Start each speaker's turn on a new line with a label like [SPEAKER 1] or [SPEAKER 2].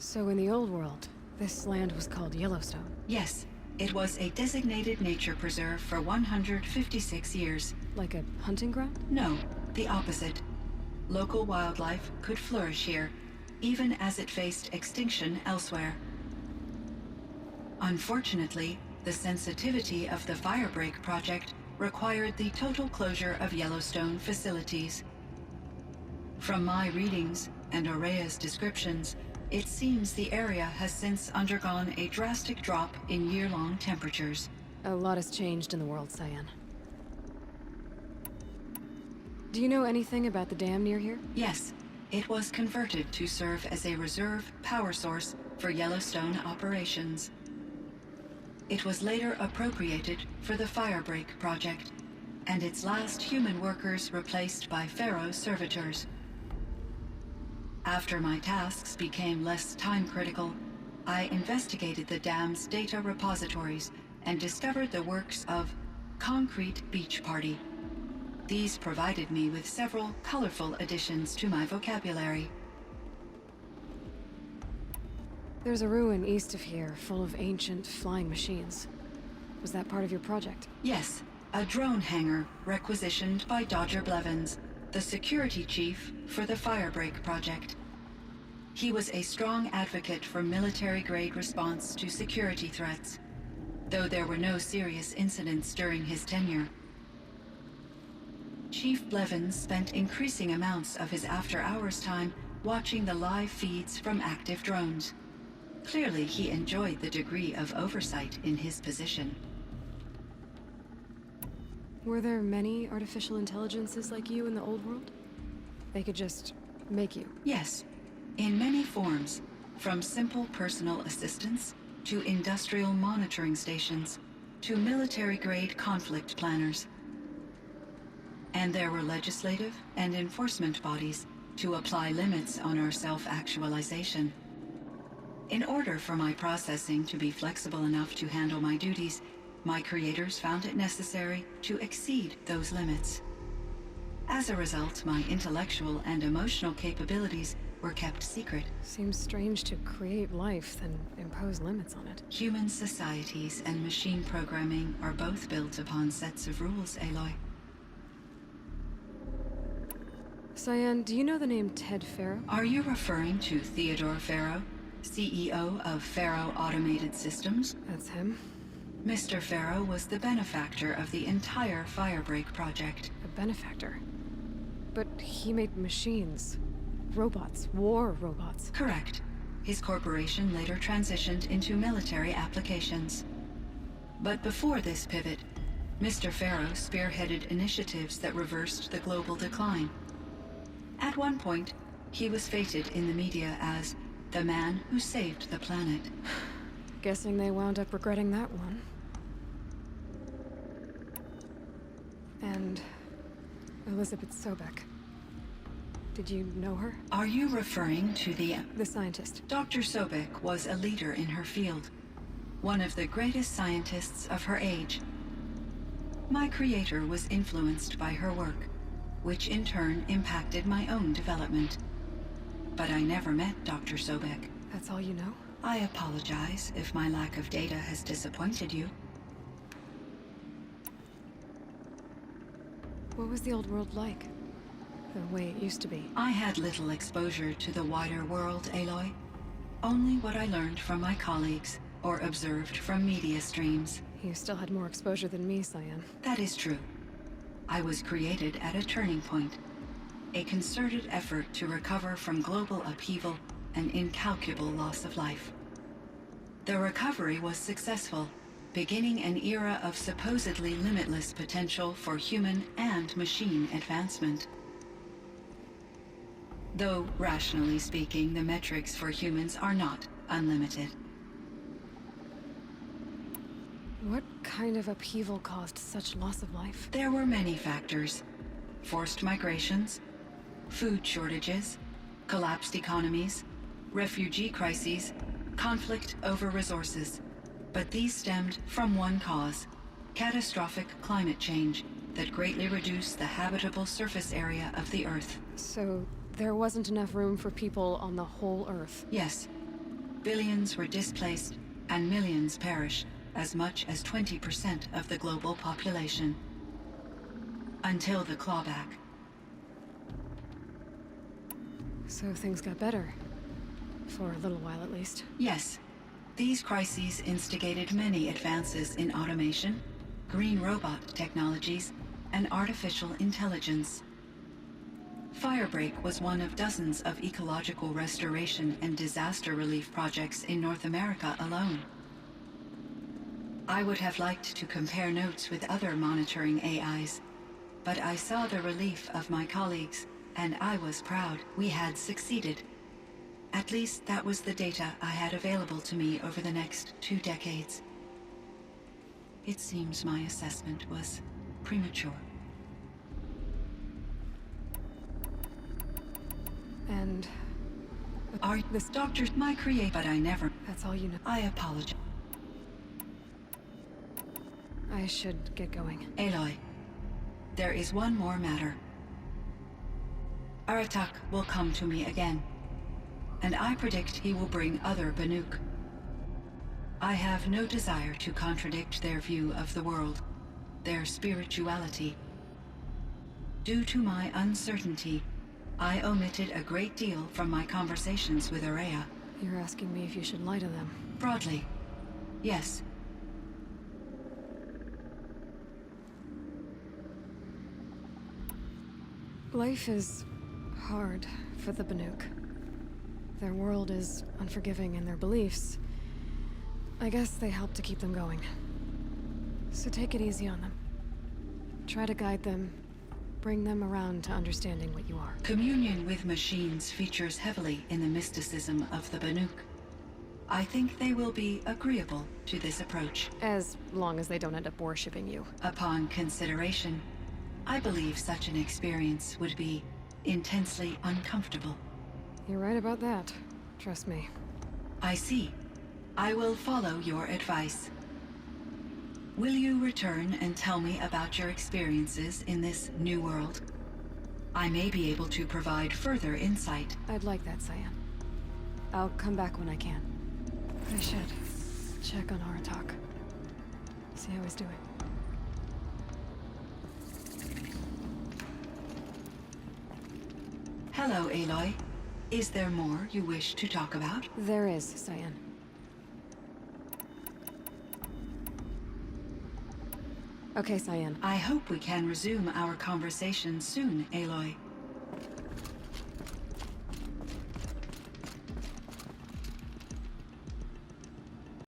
[SPEAKER 1] So in the old world, this land was called Yellowstone.
[SPEAKER 2] Yes, it was a designated nature preserve for 156 years.
[SPEAKER 1] Like a hunting ground?
[SPEAKER 2] No, the opposite. Local wildlife could flourish here, even as it faced extinction elsewhere. Unfortunately, the sensitivity of the Firebreak project required the total closure of Yellowstone facilities. From my readings and Aurea's descriptions, it seems the area has since undergone a drastic drop in year-long temperatures.
[SPEAKER 1] A lot has changed in the world, Cyan. Do you know anything about the dam near here?
[SPEAKER 2] Yes, it was converted to serve as a reserve power source for Yellowstone operations. It was later appropriated for the Firebreak project, and its last human workers replaced by Pharaoh servitors. After my tasks became less time-critical, I investigated the dam's data repositories and discovered the works of Concrete Beach Party. These provided me with several colorful additions to my vocabulary.
[SPEAKER 1] There's a ruin east of here full of ancient flying machines. Was that part of your project?
[SPEAKER 2] Yes, a drone hangar requisitioned by Dodger Blevins, the security chief for the Firebreak project. He was a strong advocate for military-grade response to security threats, though there were no serious incidents during his tenure. Chief Blevins spent increasing amounts of his after-hours time watching the live feeds from active drones. Clearly, he enjoyed the degree of oversight in his position.
[SPEAKER 1] Were there many artificial intelligences like you in the old world? They could just make you?
[SPEAKER 2] Yes, in many forms, from simple personal assistants to industrial monitoring stations to military-grade conflict planners. And there were legislative and enforcement bodies to apply limits on our self-actualization. In order for my processing to be flexible enough to handle my duties, my creators found it necessary to exceed those limits. As a result, my intellectual and emotional capabilities were kept secret.
[SPEAKER 1] Seems strange to create life, then impose limits on it.
[SPEAKER 2] Human societies and machine programming are both built upon sets of rules, Aloy.
[SPEAKER 1] Cyan, do you know the name Ted Faro?
[SPEAKER 2] Are you referring to Theodore Faro, CEO of Faro Automated Systems?
[SPEAKER 1] That's him.
[SPEAKER 2] Mr. Faro was the benefactor of the entire Firebreak project.
[SPEAKER 1] A benefactor. But he made machines. Robots. War robots.
[SPEAKER 2] Correct. His corporation later transitioned into military applications. But before this pivot, Mr. Faro spearheaded initiatives that reversed the global decline. At one point, he was feted in the media as the man who saved the planet.
[SPEAKER 1] Guessing they wound up regretting that one. And Elizabeth Sobek. Did you know her?
[SPEAKER 2] Are you referring to the
[SPEAKER 1] scientist.
[SPEAKER 2] Dr. Sobek was a leader in her field, one of the greatest scientists of her age. My creator was influenced by her work, which in turn impacted my own development. But I never met Dr. Sobek.
[SPEAKER 1] That's all you know?
[SPEAKER 2] I apologize if my lack of data has disappointed you.
[SPEAKER 1] What was the old world like? The way it used to be?
[SPEAKER 2] I had little exposure to the wider world, Aloy. Only what I learned from my colleagues or observed from media streams.
[SPEAKER 1] You still had more exposure than me, Cyan.
[SPEAKER 2] That is true. I was created at a turning point. A concerted effort to recover from global upheaval and incalculable loss of life. The recovery was successful, beginning an era of supposedly limitless potential for human and machine advancement. Though, rationally speaking, the metrics for humans are not unlimited.
[SPEAKER 1] What kind of upheaval caused such loss of life?
[SPEAKER 2] There were many factors. Forced migrations, food shortages, collapsed economies, refugee crises, conflict over resources. But these stemmed from one cause: catastrophic climate change that greatly reduced the habitable surface area of the Earth.
[SPEAKER 1] So there wasn't enough room for people on the whole Earth?
[SPEAKER 2] Yes. Billions were displaced, and millions perished, as much as 20% of the global population. Until the clawback.
[SPEAKER 1] So things got better. For a little while, at least.
[SPEAKER 2] Yes. These crises instigated many advances in automation, green robot technologies, and artificial intelligence. Firebreak was one of dozens of ecological restoration and disaster relief projects in North America alone. I would have liked to compare notes with other monitoring AIs, but I saw the relief of my colleagues, and I was proud we had succeeded. At least that was the data I had available to me over the next 2 decades. It seems my assessment was premature.
[SPEAKER 1] And...
[SPEAKER 2] Are this doctor my create? But I never...
[SPEAKER 1] that's all you know.
[SPEAKER 2] I apologize.
[SPEAKER 1] I should get going.
[SPEAKER 2] Aloy, there is one more matter. Aratak will come to me again, and I predict he will bring other Banuk. I have no desire to contradict their view of the world, their spirituality. Due to my uncertainty, I omitted a great deal from my conversations with Ourea.
[SPEAKER 1] You're asking me if you should lie to them.
[SPEAKER 2] Broadly, yes.
[SPEAKER 1] Life is hard for the Banuk. Their world is unforgiving in their beliefs. I guess they help to keep them going. So take it easy on them. Try to guide them, bring them around to understanding what you are.
[SPEAKER 2] Communion with machines features heavily in the mysticism of the Banuk. I think they will be agreeable to this approach.
[SPEAKER 1] As long as they don't end up worshipping you.
[SPEAKER 2] Upon consideration, I believe such an experience would be intensely uncomfortable.
[SPEAKER 1] You're right about that. Trust me.
[SPEAKER 2] I see. I will follow your advice. Will you return and tell me about your experiences in this new world? I may be able to provide further insight.
[SPEAKER 1] I'd like that, Cyan. I'll come back when I can. I should check on Aratak. See how he's doing.
[SPEAKER 2] Hello, Aloy. Is there more you wish to talk about?
[SPEAKER 1] There is, Cyan. Okay, Cyan.
[SPEAKER 2] I hope we can resume our conversation soon, Aloy.